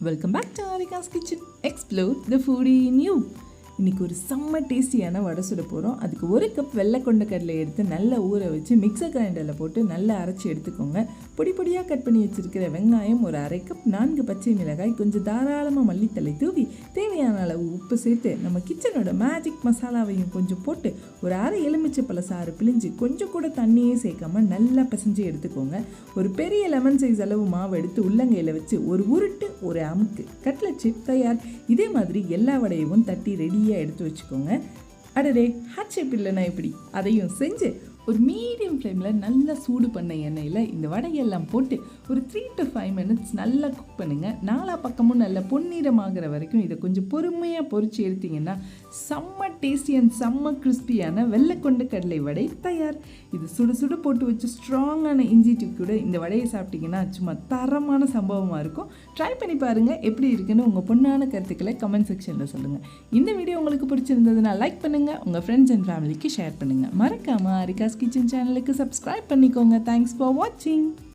Welcome back to Aarika's kitchen. Explore the foodie in you. இன்றைக்கி ஒரு செம்ம டேஸ்டியான வடை சுட போகிறோம். அதுக்கு 1 கப் வெள்ளை கொண்ட கடலை எடுத்து நல்லா ஊற வச்சு மிக்சர் கிரைண்டரில் போட்டு நல்லா அரைச்சி எடுத்துக்கோங்க. பொடி பொடியாக கட் பண்ணி வச்சுருக்கிற வெங்காயம், ஒரு 1/2 கப் 4 பச்சை மிளகாய், கொஞ்சம் தாராளமாக மல்லித்தலை தூவி தேவையான அளவு உப்பு சேர்த்து நம்ம கிச்சனோட மேஜிக் மசாலாவையும் கொஞ்சம் போட்டு ஒரு 1/2 எலுமிச்சை பழசாறு பிழிஞ்சு கொஞ்சம் கூட தண்ணியே சேர்க்காம நல்லா பிசைஞ்சு எடுத்துக்கோங்க. ஒரு பெரிய லெமன் சைஸ் அளவு மாவு எடுத்து உள்ளங்கையில் வச்சு ஒரு உருட்டு ஒரு அமுக்கு கட்லட் சிப் தயார். இதே மாதிரி எல்லா வடையவும் தட்டி ரெடியாக எடுத்து வச்சுக்கோங்க. அடடே, ஹாட் ஷேப் இல்லைன்னா இப்படி அதையும் செஞ்சு ஒரு மீடியம் ஃப்ளேமில் நல்லா சூடு பண்ண எண்ணெயில் இந்த வடையெல்லாம் போட்டு ஒரு 3 to 5 minutes நல்லா குக் பண்ணுங்கள். 4 பக்கமும் நல்லா பொன்னிறமாகிற வரைக்கும் இதை கொஞ்சம் பொறுமையாக பொரிச்சு எடுத்திங்கன்னா செம்ம டேஸ்டி அண்ட் செம்ம கிறிஸ்பியான வெள்ளை கொண்ட கடலை வடை தயார். இது சுடு சுடு போட்டு வச்சு ஸ்ட்ராங்கான இஞ்சி டீ கூட இந்த வடையை சாப்பிட்டிங்கன்னா சும்மா தரமான சம்பவமாக இருக்கும். ட்ரை பண்ணி பாருங்கள், எப்படி இருக்குன்னு உங்கள் பொண்ணான கருத்துக்களை கமெண்ட் செக்ஷனில் சொல்லுங்கள். இந்த வீடியோ உங்களுக்கு பிடிச்சிருந்ததுன்னா லைக் பண்ணுங்கள், உங்கள் ஃப்ரெண்ட்ஸ் அண்ட் ஃபேமிலிக்கு ஷேர் பண்ணுங்கள். மறக்காமல் ஆரிகாஸ் கிச்சன் சேனலுக்கு சப்ஸ்கிரைப் பண்ணிக்கோங்க. தேங்க்ஸ் ஃபார் வாட்சிங்.